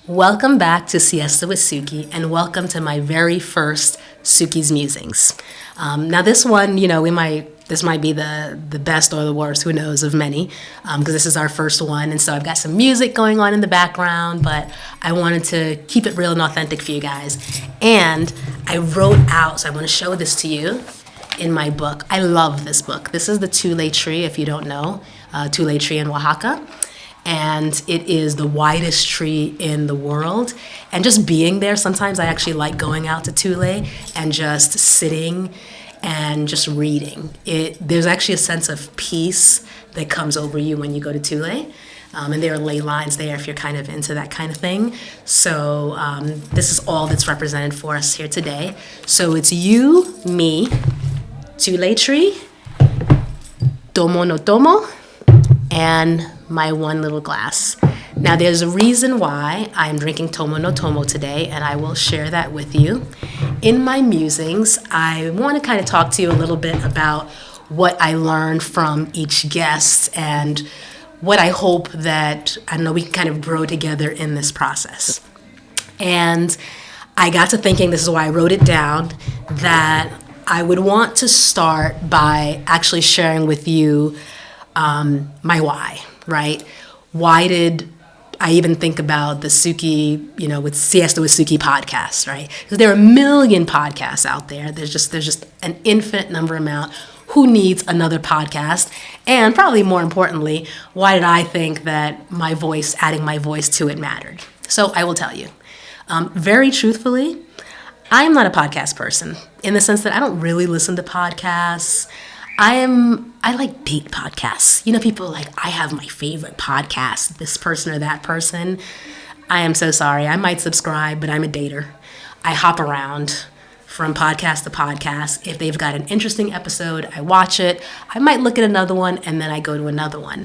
Welcome back to Siesta with Suki, and welcome to my very first Suki's Musings. Now, this one, this might be the best or the worst, who knows, of many, because this is our first one, and so I've got some music going on in the background, but I wanted to keep it real and authentic for you guys. And I wrote out, so I want to show this to you in my book. I love this book. This is the Tule tree, if you don't know, Tule tree in Oaxaca. And it is the widest tree in the world. And just being there, sometimes I actually like going out to Tule and just sitting and just reading. There's actually a sense of peace that comes over you when you go to Tule. And there are ley lines there if you're kind of into that kind of thing. So this is all that's represented for us here today. So it's you, me, Tule tree, tomo no tomo, and my one little glass. Now, there's a reason why I'm drinking Tomo no Tomo today, and I will share that with you. In my musings, I want to kind of talk to you a little bit about what I learned from each guest and what I hope that, we can kind of grow together in this process. And I got to thinking, this is why I wrote it down, that I would want to start by actually sharing with you my why, right? Why did I even think about the Suki, with Siesta with Suki podcast, right? Because there are a million podcasts out there. There's just an infinite number amount. Who needs another podcast? And probably more importantly, why did I think that adding my voice to it mattered? So I will tell you, very truthfully, I am not a podcast person in the sense that I don't really listen to podcasts. I like date podcasts. People are like, I have my favorite podcast, this person or that person. I am so sorry. I might subscribe, but I'm a dater. I hop around from podcast to podcast. If they've got an interesting episode, I watch it. I might look at another one, and then I go to another one.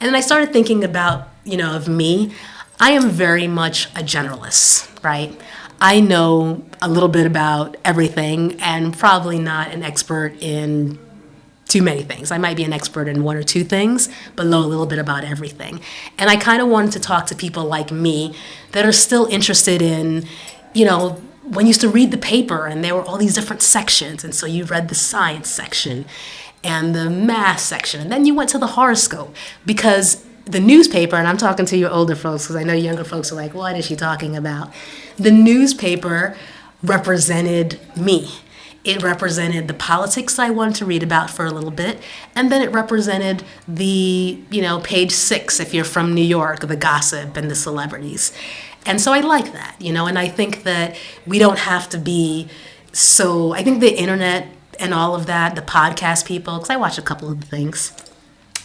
And then I started thinking about, of me. I am very much a generalist, right? I know a little bit about everything and probably not an expert in too many things. I might be an expert in one or two things, but know a little bit about everything. And I kind of wanted to talk to people like me that are still interested in, when you used to read the paper and there were all these different sections. And so you read the science section and the math section. And then you went to the horoscope because the newspaper, and I'm talking to you older folks because I know younger folks are like, what is she talking about? The newspaper represented me. It represented the politics I wanted to read about for a little bit, and then it represented the, page 6 if you're from New York, the gossip and the celebrities. And so I like that, and I think that we don't have to be I think the internet and all of that, the podcast people, because I watch a couple of things,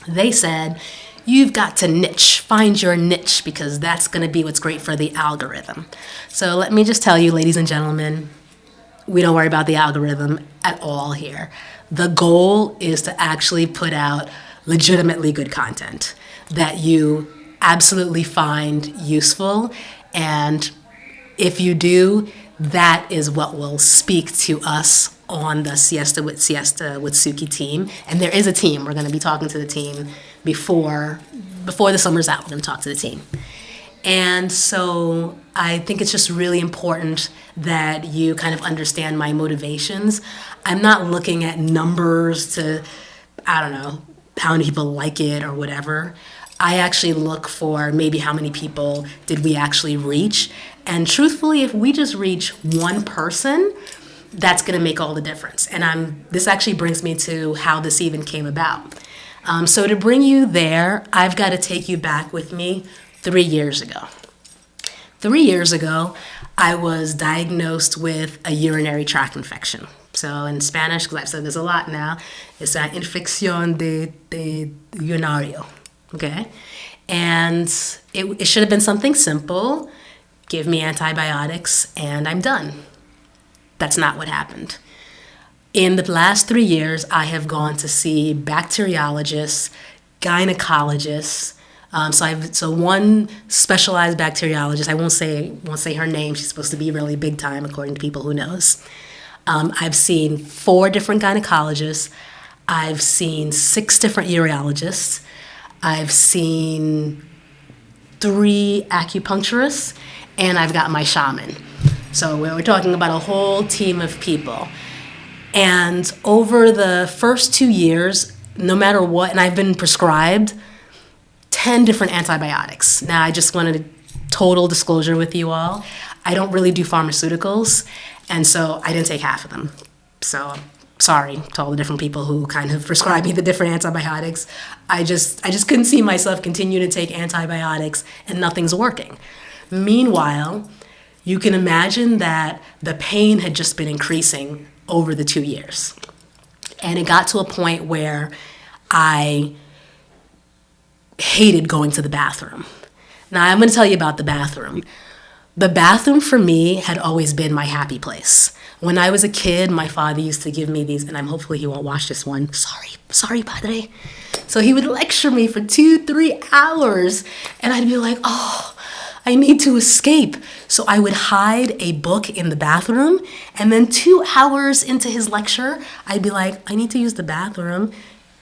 they said, you've got to find your niche, because that's going to be what's great for the algorithm. So let me just tell you, ladies and gentlemen, we don't worry about the algorithm at all here. The goal is to actually put out legitimately good content that you absolutely find useful. And if you do, that is what will speak to us on the Siesta with Suki team. And there is a team. We're going to be talking to the team before the summer's out. We're going to talk to the team. And so I think it's just really important that you kind of understand my motivations. I'm not looking at numbers to, I don't know, how many people like it or whatever. I actually look for maybe how many people did we actually reach. And truthfully, if we just reach one person, that's going to make all the difference. And this actually brings me to how this even came about. So to bring you there, I've got to take you back with me 3 years ago. 3 years ago, I was diagnosed with a urinary tract infection. So in Spanish, because I've said this a lot now, it's an infección de urinario, okay? And it should have been something simple. Give me antibiotics, and I'm done. That's not what happened. In the last 3 years, I have gone to see bacteriologists, gynecologists. So one specialized bacteriologist, I won't say her name. She's supposed to be really big time, according to people who knows. I've seen 4 different gynecologists. I've seen 6 different urologists. I've seen 3 acupuncturists, and I've got my shaman. So we're talking about a whole team of people. And over the first 2 years, no matter what, and I've been prescribed 10 different antibiotics. Now, I just wanted a total disclosure with you all. I don't really do pharmaceuticals, and so I didn't take half of them. So sorry to all the different people who kind of prescribe me the different antibiotics. I just couldn't see myself continuing to take antibiotics and nothing's working. Meanwhile, you can imagine that the pain had just been increasing over the 2 years. And it got to a point where I hated going to the bathroom. Now, I'm going to tell you about the bathroom. The bathroom for me had always been my happy place. When I was a kid, my father used to give me these, and hopefully he won't watch this one. Sorry, padre. So he would lecture me for 2-3 hours, and I'd be like, oh, I need to escape. So I would hide a book in the bathroom, and then 2 hours into his lecture, I'd be like, I need to use the bathroom.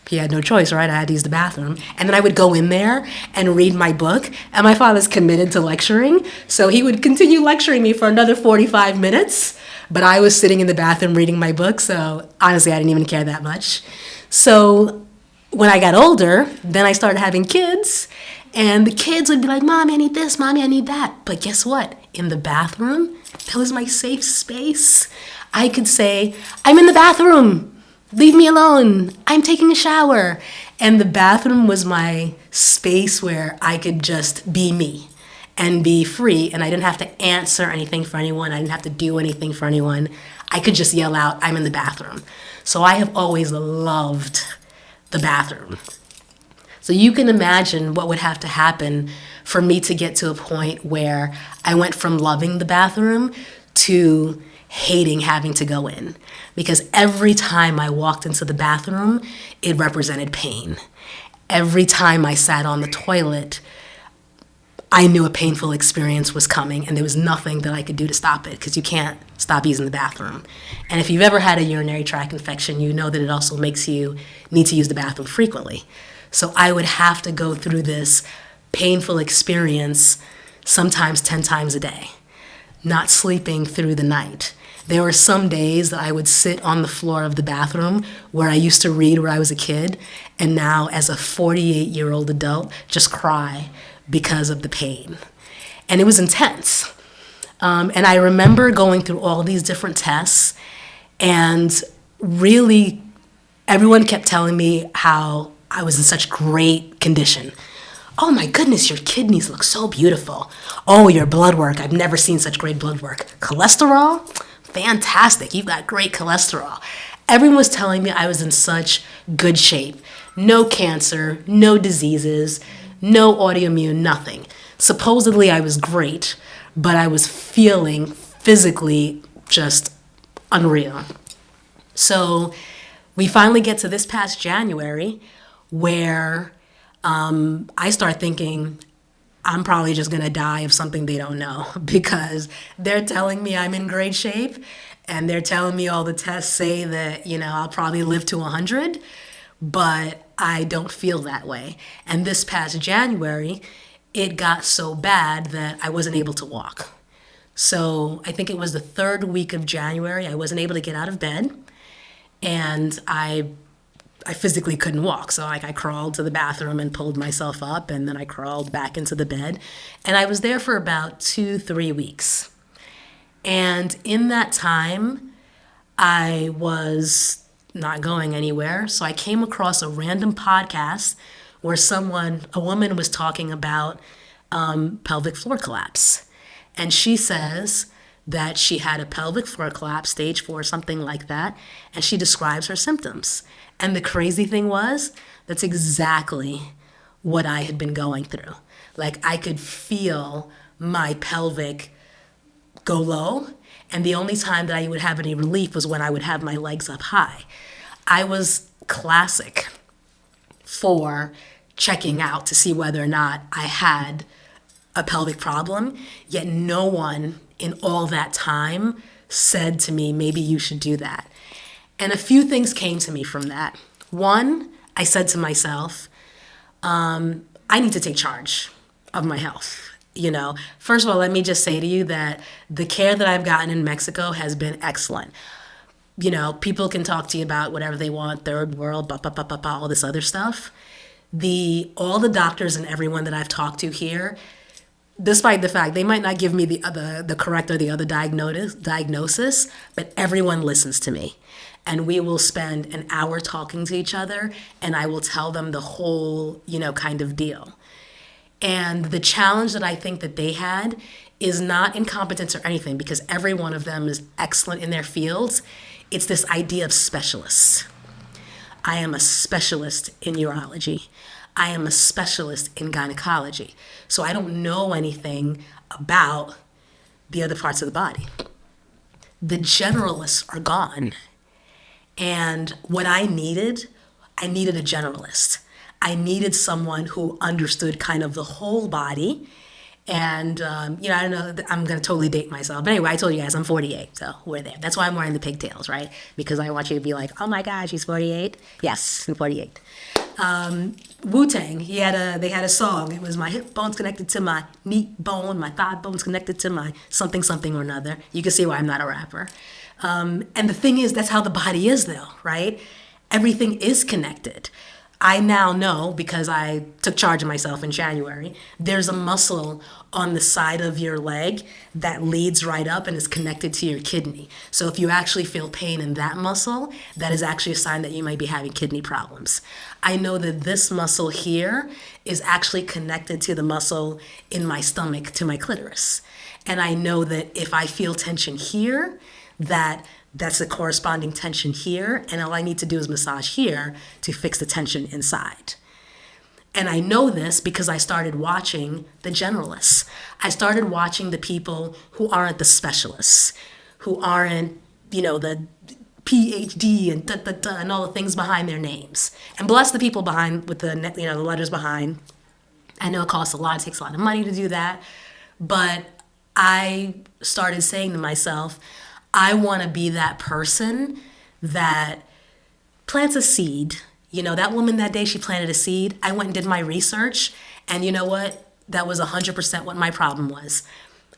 He had no choice, right? I had to use the bathroom. And then I would go in there and read my book, and my father's committed to lecturing, so he would continue lecturing me for another 45 minutes, but I was sitting in the bathroom reading my book, so honestly, I didn't even care that much. So when I got older, then I started having kids, and the kids would be like, Mommy, I need this, Mommy, I need that. But guess what? In the bathroom, that was my safe space. I could say, I'm in the bathroom. Leave me alone. I'm taking a shower. And the bathroom was my space where I could just be me and be free. And I didn't have to answer anything for anyone. I didn't have to do anything for anyone. I could just yell out, I'm in the bathroom. So I have always loved the bathroom. So you can imagine what would have to happen for me to get to a point where I went from loving the bathroom to hating having to go in. Because every time I walked into the bathroom, it represented pain. Every time I sat on the toilet, I knew a painful experience was coming, and there was nothing that I could do to stop it, because you can't stop using the bathroom. And if you've ever had a urinary tract infection, you know that it also makes you need to use the bathroom frequently. So I would have to go through this painful experience sometimes 10 times a day, not sleeping through the night. There were some days that I would sit on the floor of the bathroom where I used to read when I was a kid, and now as a 48-year-old adult, just cry because of the pain. And it was intense. And I remember going through all these different tests, and really everyone kept telling me how I was in such great condition. Oh my goodness, your kidneys look so beautiful. Oh, your blood work, I've never seen such great blood work. Cholesterol? Fantastic, you've got great cholesterol. Everyone was telling me I was in such good shape. No cancer, no diseases, no autoimmune, nothing. Supposedly I was great, but I was feeling physically just unreal. So we finally get to this past January where I start thinking, I'm probably just going to die of something they don't know, because they're telling me I'm in great shape, and they're telling me all the tests say that, I'll probably live to 100, but I don't feel that way. And this past January, it got so bad that I wasn't able to walk. So I think it was the 3rd week of January, I wasn't able to get out of bed, and I physically couldn't walk. So I crawled to the bathroom and pulled myself up, and then I crawled back into the bed. And I was there for about 2-3 weeks. And in that time, I was not going anywhere. So I came across a random podcast where a woman was talking about pelvic floor collapse. And she says that she had a pelvic floor collapse, stage 4, something like that, and she describes her symptoms. And the crazy thing was, that's exactly what I had been going through. Like, I could feel my pelvic go low, and the only time that I would have any relief was when I would have my legs up high. I was classic for checking out to see whether or not I had a pelvic problem, yet no one in all that time said to me, maybe you should do that. And a few things came to me from that. One, I said to myself, I need to take charge. of my health. First of all, let me just say to you that the care that I've gotten in Mexico has been excellent. People can talk to you about whatever they want, third world, all this other stuff. All the doctors and everyone that I've talked to here, despite the fact they might not give me the correct or the other diagnosis, but everyone listens to me. And we will spend an hour talking to each other, and I will tell them the whole, kind of deal. And the challenge that I think that they had is not incompetence or anything, because every one of them is excellent in their fields. It's this idea of specialists. I am a specialist in urology. I am a specialist in gynecology. So I don't know anything about the other parts of the body. The generalists are gone. And what I needed a generalist. I needed someone who understood kind of the whole body. And, I don't know, I'm going to totally date myself. But anyway, I told you guys I'm 48, so we're there. That's why I'm wearing the pigtails, right? Because I want you to be like, oh my God, she's 48? Yes, I'm 48. Wu-Tang, they had a song. It was my hip bone's connected to my knee bone, my thigh bone's connected to my something or another. You can see why I'm not a rapper. And the thing is, that's how the body is though, right? Everything is connected. I now know, because I took charge of myself in January, there's a muscle on the side of your leg that leads right up and is connected to your kidney. So if you actually feel pain in that muscle, that is actually a sign that you might be having kidney problems. I know that this muscle here is actually connected to the muscle in my stomach, to my clitoris. And I know that if I feel tension here, that's a corresponding tension here, and all I need to do is massage here to fix the tension inside. And I know this because I started watching the generalists. I started watching the people who aren't the specialists, who aren't, the PhD and all the things behind their names. And bless the people behind with the letters behind. I know it costs a lot, it takes a lot of money to do that, but I started saying to myself, I want to be that person that plants a seed. That woman that day, she planted a seed. I went and did my research, and you know what? That was 100% what my problem was.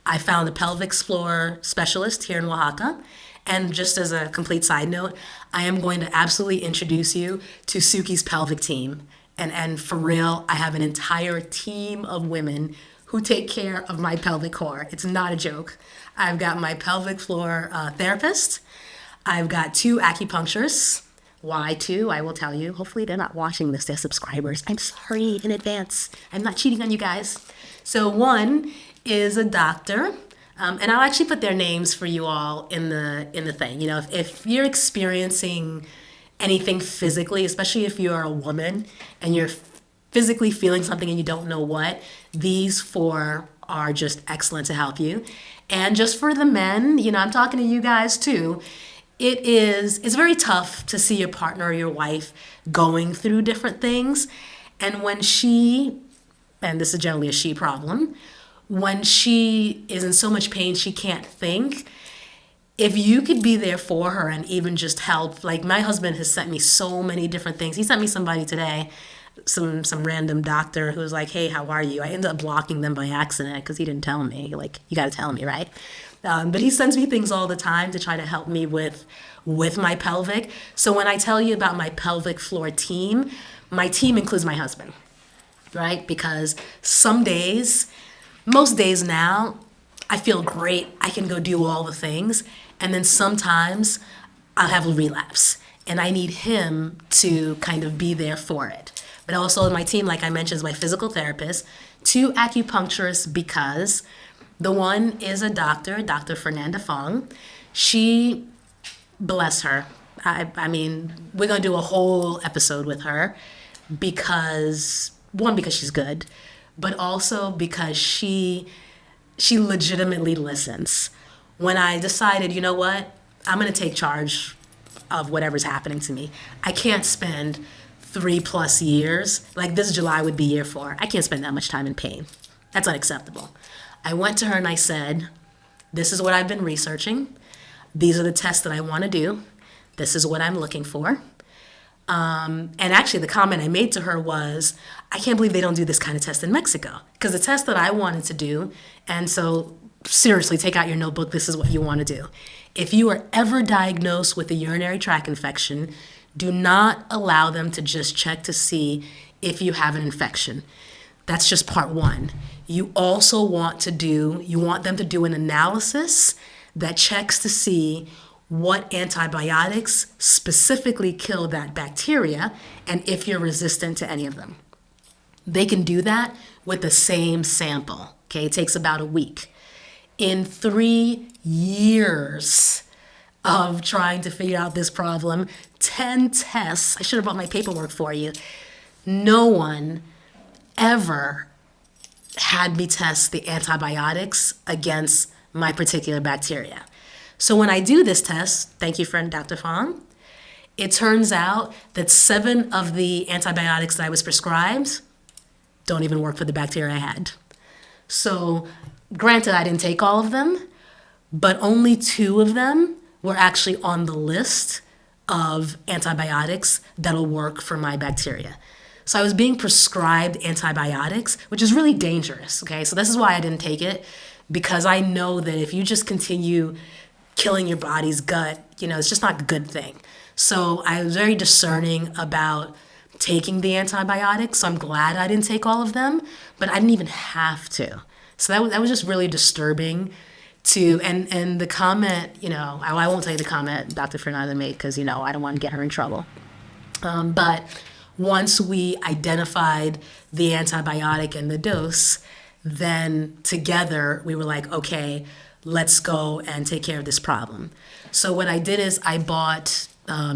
I found a pelvic floor specialist here in Oaxaca, and just as a complete side note, I am going to absolutely introduce you to Suki's pelvic team. And for real, I have an entire team of women who take care of my pelvic core. It's not a joke. I've got my pelvic floor therapist. I've got 2 acupuncturists. Why 2? I will tell you. Hopefully they're not watching this. They're subscribers. I'm sorry in advance. I'm not cheating on you guys. So one is a doctor. And I'll actually put their names for you all in the thing. If you're experiencing anything physically, especially if you're a woman and you're physically feeling something and you don't know what, these 4 are just excellent to help you. And just for the men, I'm talking to you guys too. It's very tough to see your partner or your wife going through different things. And when and this is generally a she problem, when she is in so much pain she can't think, if you could be there for her and even just help, like my husband has sent me so many different things. He sent me somebody today, some random doctor who was like, hey, how are you? I ended up blocking them by accident because he didn't tell me. Like, you got to tell me, right? But he sends me things all the time to try to help me with my pelvic. So when I tell you about my pelvic floor team, my team includes my husband, right? Because some days, most days now, I feel great. I can go do all the things. And then sometimes I'll have a relapse. And I need him to kind of be there for it. But also my team, like I mentioned, is my physical therapist, 2 acupuncturists, because the one is a doctor, Dr. Fernanda Fong. She, bless her. I mean, we're going to do a whole episode with her because she's good, but also because she legitimately listens. When I decided, you know what, I'm going to take charge of whatever's happening to me. I can't spend 3+ years, like this July would be year 4. I can't spend that much time in pain. That's unacceptable. I went to her and I said, this is what I've been researching. These are the tests that I want to do. This is what I'm looking for. And actually, the comment I made to her was, I can't believe they don't do this kind of test in Mexico. Because the test that I wanted to do, and so seriously, take out your notebook, this is what you want to do. If you are ever diagnosed with a urinary tract infection, do not allow them to just check to see if you have an infection. That's just part one. You also want them to do an analysis that checks to see what antibiotics specifically kill that bacteria and if you're resistant to any of them. They can do that with the same sample. Okay, it takes about a week. In 3 years of trying to figure out this problem, 10 tests, I should have brought my paperwork for you, no one ever had me test the antibiotics against my particular bacteria. So when I do this test, thank you, friend Dr. Fong, it turns out that 7 of the antibiotics that I was prescribed don't even work for the bacteria I had. So granted, I didn't take all of them, but only 2 of them were actually on the list of antibiotics that'll work for my bacteria. So I was being prescribed antibiotics, which is really dangerous, okay? So this is why I didn't take it, because I know that if you just continue killing your body's gut, it's just not a good thing. So I was very discerning about taking the antibiotics. So I'm glad I didn't take all of them, but I didn't even have to. So that was just really disturbing and the comment, I won't tell you the comment Dr. Fernanda made because, I don't want to get her in trouble. But once we identified the antibiotic and the dose, then together we were like, okay, let's go and take care of this problem. So what I did is I bought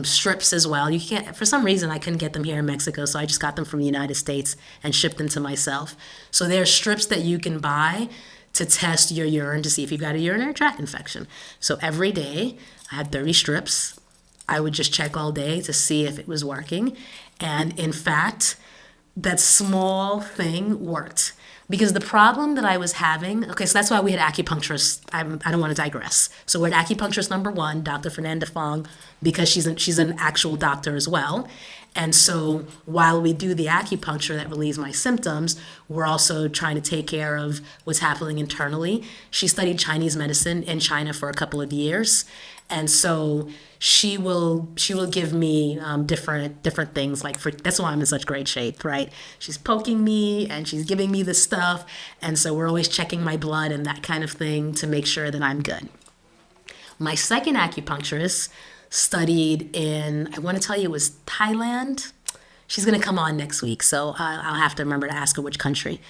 strips as well. You can't, for some reason, I couldn't get them here in Mexico, so I just got them from the United States and shipped them to myself. So there are strips that you can buy to test your urine to see if you've got a urinary tract infection. So every day, I had 30 strips. I would just check all day to see if it was working. And in fact, that small thing worked. Because the problem that I was having, so that's why we had acupuncturists. I don't want to digress. So we're at acupuncturist number 1, Dr. Fernanda Fong, because she's an actual doctor as well. And so while we do the acupuncture that relieves my symptoms, we're also trying to take care of what's happening internally. She studied Chinese medicine in China for a couple of years. And so she will give me different things. That's why I'm in such great shape, right? She's poking me and she's giving me the stuff. And so we're always checking my blood and that kind of thing to make sure that I'm good. My second acupuncturist studied in, I want to tell you it was Thailand. She's going to come on next week, so I'll have to remember to ask her which country.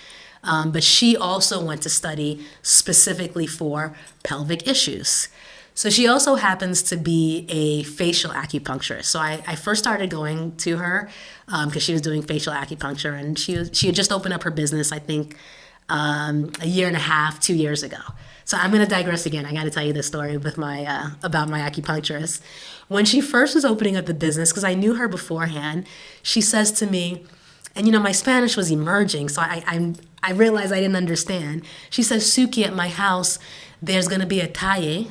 But she also went to study specifically for pelvic issues. So she also happens to be a facial acupuncturist. So I first started going to her because she was doing facial acupuncture, and she had just opened up her business, I think, a year and a half, 2 years ago. So I'm going to digress again. I got to tell you this story with about my acupuncturist. When she first was opening up the business, because I knew her beforehand, she says to me, and my Spanish was emerging, so I realized I didn't understand. She says, Suki, at my house, there's going to be a taller,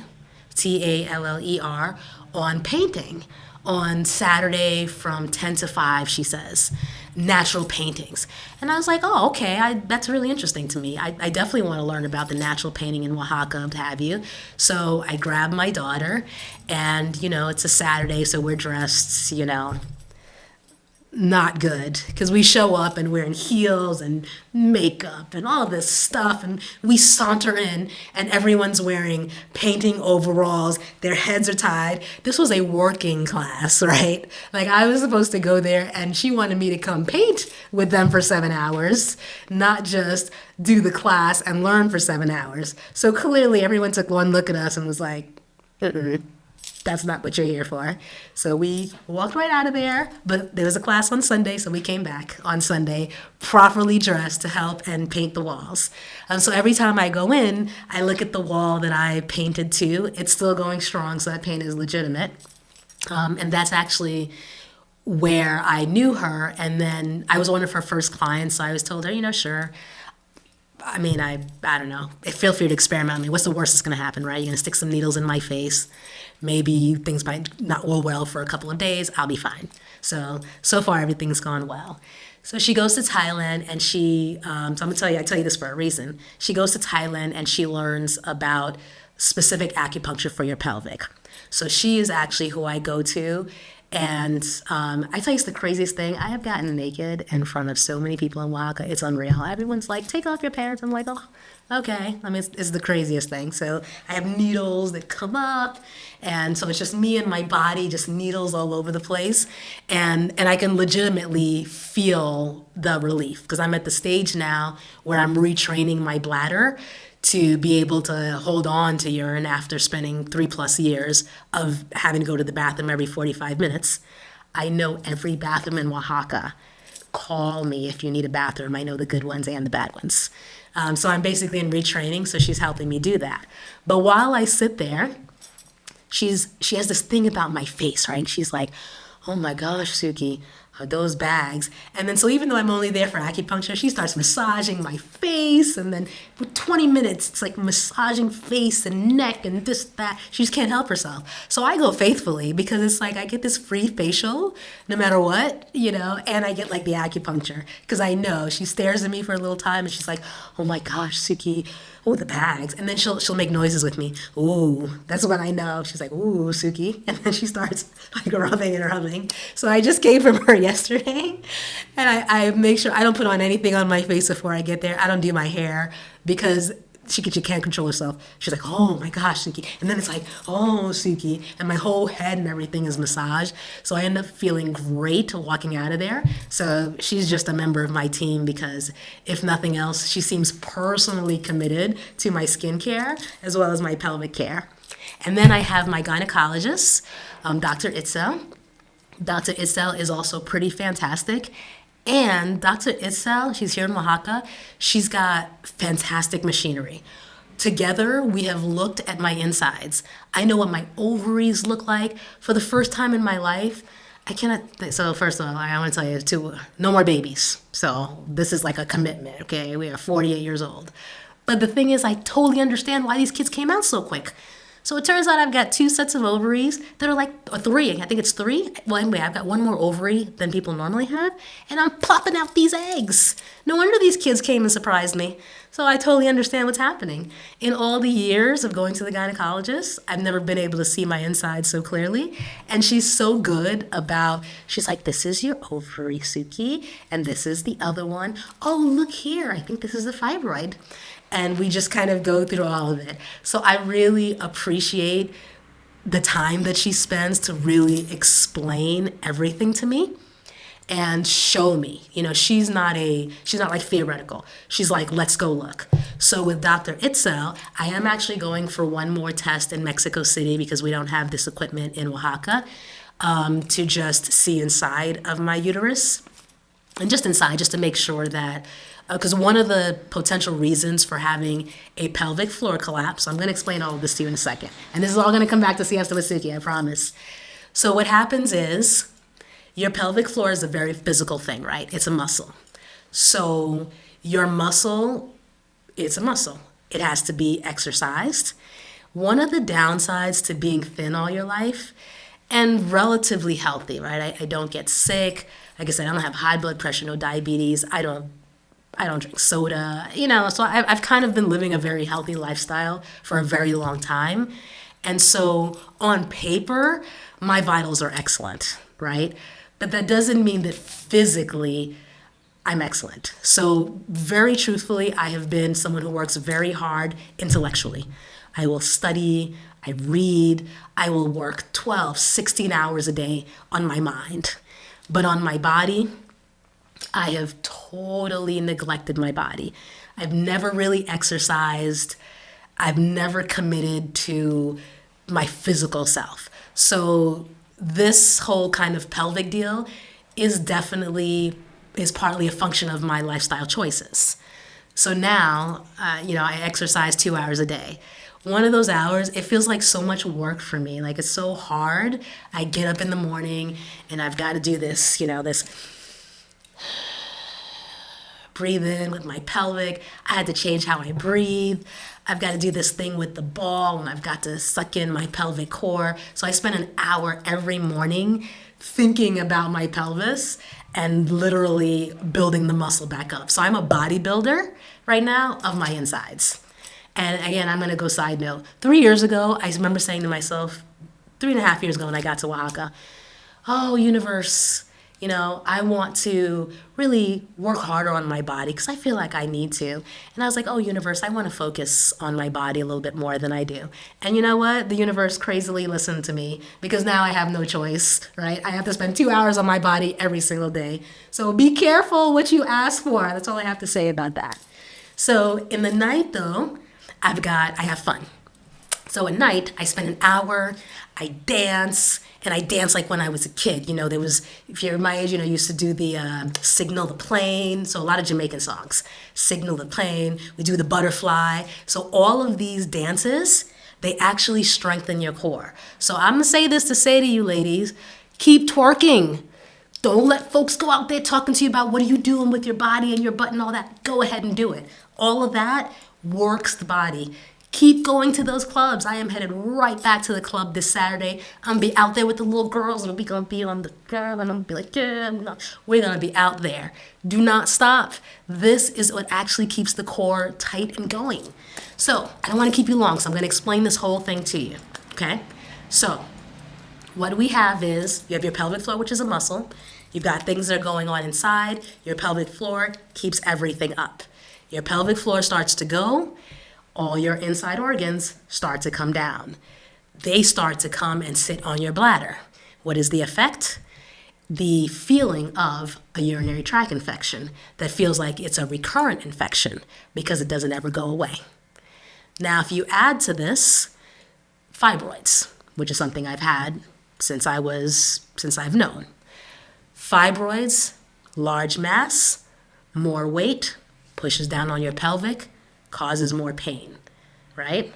Taller, on painting on Saturday from 10 to 5, she says, natural paintings. And I was like, oh, okay, that's really interesting to me. I definitely want to learn about the natural painting in Oaxaca, what have you. So I grabbed my daughter, and, it's a Saturday, so we're dressed, not good, because we show up and we're in heels and makeup and all this stuff, and we saunter in and everyone's wearing painting overalls, their heads are tied. This was a working class, right? I was supposed to go there, and she wanted me to come paint with them for 7 hours, not just do the class and learn for 7 hours. So clearly everyone took one look at us and was like, that's not what you're here for. So we walked right out of there, but there was a class on Sunday, so we came back on Sunday, properly dressed to help and paint the walls. So every time I go in, I look at the wall that I painted to. It's still going strong, so that paint is legitimate. And that's actually where I knew her, and then I was one of her first clients, so I was told her, sure, I mean, I don't know. Feel free to experiment on me. What's the worst that's going to happen, right? You're going to stick some needles in my face. Maybe things might not go well for a couple of days. I'll be fine. So far, everything's gone well. So she goes to Thailand and so I'm going to I tell you this for a reason. She goes to Thailand and she learns about specific acupuncture for your pelvic. So she is actually who I go to. And I tell you, it's the craziest thing. I have gotten naked in front of so many people in Oaxaca. It's unreal. Everyone's like, take off your pants. I'm like, oh, okay. I mean, it's the craziest thing. So I have needles that come up. And so it's just me and my body, just needles all over the place. And I can legitimately feel the relief because I'm at the stage now where I'm retraining my bladder to be able to hold on to urine after spending 3+ years of having to go to the bathroom every 45 minutes. I know every bathroom in Oaxaca. Call me if you need a bathroom. I know the good ones and the bad ones. So I'm basically in retraining, so she's helping me do that. But while I sit there, she has this thing about my face, right? She's like, oh my gosh, Suki, those bags. And then so even though I'm only there for acupuncture, she starts massaging my face. And then for 20 minutes, it's like massaging face and neck and this, that. She just can't help herself. So I go faithfully because it's like I get this free facial no matter what, and I get like the acupuncture because I know she stares at me for a little time and she's like, oh my gosh, Suki, oh, the bags. And then she'll make noises with me. Ooh, that's when I know. She's like, ooh, Suki. And then she starts like rubbing and rubbing. So I just came from her yesterday. And I make sure I don't put on anything on my face before I get there. I don't do my hair because she can't control herself. She's like, oh my gosh, Suki. And then it's like, oh, Suki. And my whole head and everything is massaged. So I end up feeling great walking out of there. So she's just a member of my team because if nothing else, she seems personally committed to my skincare as well as my pelvic care. And then I have my gynecologist, Dr. Itzel. Dr. Itzel is also pretty fantastic. And Dr. Itzel, she's here in Oaxaca, she's got fantastic machinery. Together, we have looked at my insides. I know what my ovaries look like. For the first time in my life, so first of all, I want to tell you, no more babies. So this is like a commitment, okay? We are 48 years old. But the thing is, I totally understand why these kids came out so quick. So it turns out I've got 2 sets of ovaries that are or 3. I think it's 3. Well, anyway, I've got 1 more ovary than people normally have, and I'm plopping out these eggs. No wonder these kids came and surprised me. So I totally understand what's happening. In all the years of going to the gynecologist, I've never been able to see my insides so clearly. And she's so good she's like, this is your ovary, Suki, and this is the other one. Oh, look here, I think this is a fibroid. And we just kind of go through all of it. So I really appreciate the time that she spends to really explain everything to me and show me. She's not like theoretical. She's like, let's go look. So with Dr. Itzel, I am actually going for 1 more test in Mexico City because we don't have this equipment in Oaxaca to just see inside of my uterus and just inside, just to make sure that because one of the potential reasons for having a pelvic floor collapse, I'm going to explain all of this to you in a second. And this is all going to come back to Siesta with Suki, I promise. So what happens is your pelvic floor is a very physical thing, right? It's a muscle. So your muscle, it's a muscle. It has to be exercised. One of the downsides to being thin all your life and relatively healthy, right? I don't get sick. Like I said, I don't have high blood pressure, no diabetes. I don't drink soda, so I've kind of been living a very healthy lifestyle for a very long time. And so on paper, my vitals are excellent, right? But that doesn't mean that physically I'm excellent. So very truthfully, I have been someone who works very hard intellectually. I will study, I read, I will work 12, 16 hours a day on my mind. But on my body, I have totally neglected my body. I've never really exercised. I've never committed to my physical self. So this whole kind of pelvic deal is partly a function of my lifestyle choices. So now, I exercise 2 hours a day. One of those hours, it feels like so much work for me. Like it's so hard. I get up in the morning and I've got to do this, this breathe in with my pelvic. I had to change how I breathe. I've got to do this thing with the ball, and I've got to suck in my pelvic core. So I spent an hour every morning thinking about my pelvis and literally building the muscle back up. So I'm a bodybuilder right now of my insides. And again, I'm going to go side note. 3 years ago, I remember saying to myself, 3.5 years ago when I got to Oaxaca, oh, universe, I want to really work harder on my body because I feel like I need to. And I was like, oh, universe, I want to focus on my body a little bit more than I do. And you know what? The universe crazily listened to me because now I have no choice, right? I have to spend 2 hours on my body every single day. So be careful what you ask for. That's all I have to say about that. So in the night, though, I have fun. So at night, I spend an hour, I dance, and I dance like when I was a kid. There was, if you're my age, used to do the Signal the Plane. So a lot of Jamaican songs. Signal the Plane, we do the butterfly. So all of these dances, they actually strengthen your core. So I'm going to say this to say to you ladies, keep twerking. Don't let folks go out there talking to you about what are you doing with your body and your butt and all that. Go ahead and do it. All of that works the body. Keep going to those clubs. I am headed right back to the club this Saturday. I'm going to be out there with the little girls, and we're going to be on the girl, and I'm going to be like, yeah, we're going to be out there. Do not stop. This is what actually keeps the core tight and going. So I don't want to keep you long, so I'm going to explain this whole thing to you, okay? So what we have is you have your pelvic floor, which is a muscle. You've got things that are going on inside. Your pelvic floor keeps everything up. Your pelvic floor starts to go. All your inside organs start to come down. They start to come and sit on your bladder. What is the effect? The feeling of a urinary tract infection that feels like it's a recurrent infection because it doesn't ever go away. Now, if you add to this fibroids, which is something I've had since I've known. Fibroids, large mass, more weight, pushes down on your pelvic, causes more pain, right?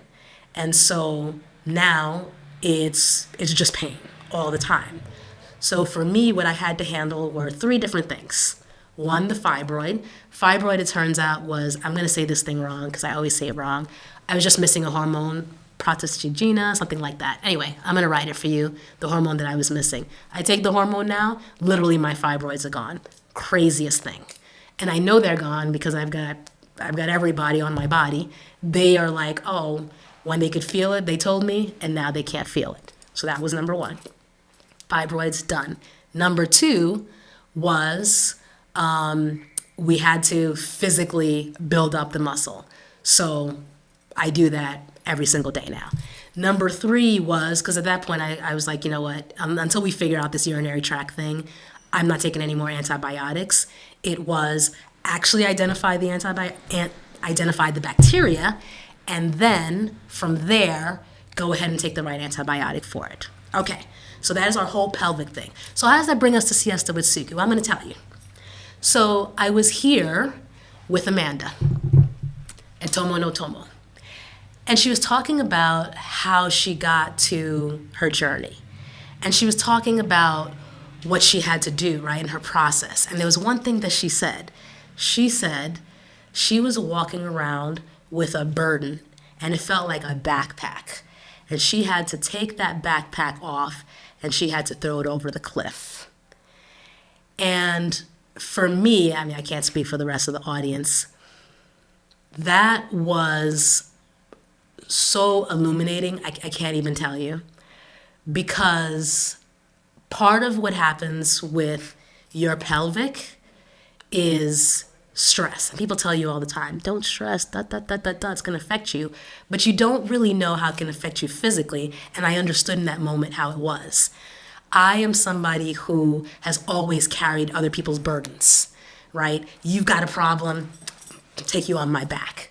And so now it's just pain all the time. So for me, what I had to handle were 3 different things. One, the fibroid. Fibroid, it turns out, was, I'm going to say this thing wrong because I always say it wrong. I was just missing a hormone, progesterone, something like that. Anyway, I'm going to write it for you, the hormone that I was missing. I take the hormone now, literally my fibroids are gone. Craziest thing. And I know they're gone because I've got everybody on my body. They are like, oh, when they could feel it, they told me, and now they can't feel it. So that was number 1. Fibroids, done. Number 2 was we had to physically build up the muscle. So I do that every single day now. Number 3 was, because at that point I was like, you know what, until we figure out this urinary tract thing, I'm not taking any more antibiotics. It was actually identify the bacteria, and then from there, go ahead and take the right antibiotic for it. Okay, so that is our whole pelvic thing. So how does that bring us to Siesta with Suki? Well, I'm going to tell you. So I was here with Amanda at Tomo no Tomo, and she was talking about how she got to her journey, and she was talking about what she had to do, right, in her process. And there was one thing that she said. She said she was walking around with a burden, and it felt like a backpack. And she had to take that backpack off, and she had to throw it over the cliff. And for me, I mean, I can't speak for the rest of the audience, that was so illuminating, I can't even tell you, because part of what happens with your pelvic is stress. And people tell you all the time, don't stress, it's going to affect you. But you don't really know how it can affect you physically. And I understood in that moment how it was. I am somebody who has always carried other people's burdens, right? You've got a problem, I'll take you on my back.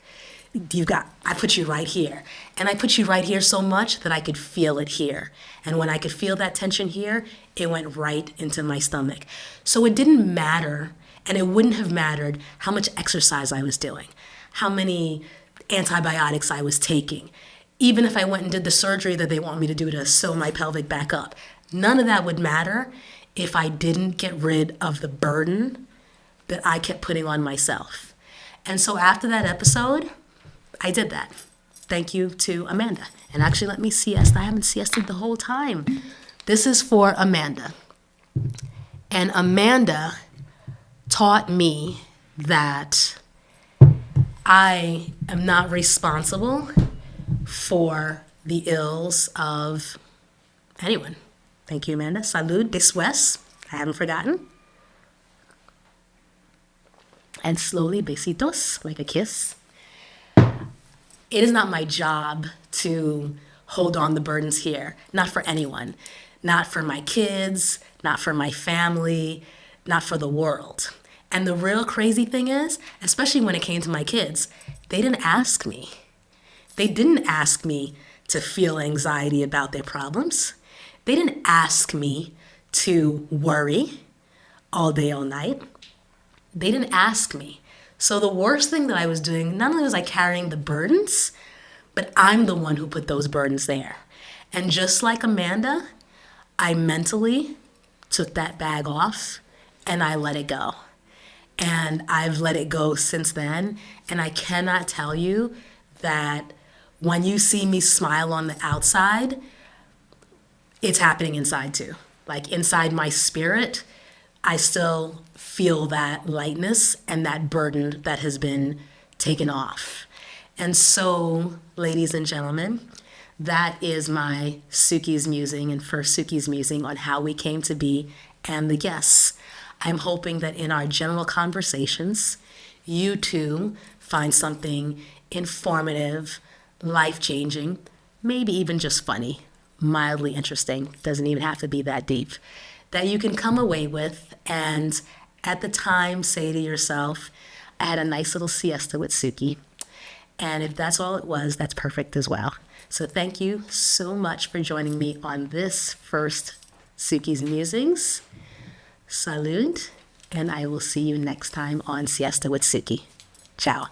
I put you right here. And I put you right here so much that I could feel it here. And when I could feel that tension here, it went right into my stomach. So it didn't matter, and it wouldn't have mattered how much exercise I was doing, how many antibiotics I was taking, even if I went and did the surgery that they want me to do to sew my pelvic back up. None of that would matter if I didn't get rid of the burden that I kept putting on myself. And so after that episode, I did that. Thank you to Amanda. And actually, let me siesta. I haven't siested the whole time. This is for Amanda. And Amanda taught me that I am not responsible for the ills of anyone. Thank you, Amanda. Salud, después. I haven't forgotten. And slowly, besitos, like a kiss. It is not my job to hold on the burdens here, not for anyone, not for my kids, not for my family, not for the world. And the real crazy thing is, especially when it came to my kids, they didn't ask me. They didn't ask me to feel anxiety about their problems. They didn't ask me to worry all day, all night. They didn't ask me. So the worst thing that I was doing, not only was I carrying the burdens, but I'm the one who put those burdens there. And just like Amanda, I mentally took that bag off and I let it go. And I've let it go since then. And I cannot tell you that when you see me smile on the outside, it's happening inside too. Like inside my spirit, I still feel that lightness and that burden that has been taken off. And so, ladies and gentlemen, that is my Suki's musing and first Suki's musing on how we came to be and the guests. I'm hoping that in our general conversations, you too find something informative, life-changing, maybe even just funny, mildly interesting, doesn't even have to be that deep, that you can come away with and at the time say to yourself, I had a nice little siesta with Suki. And if that's all it was, that's perfect as well. So thank you so much for joining me on this first Suki's Musings. Salud, and I will see you next time on Siesta with Suki. Ciao.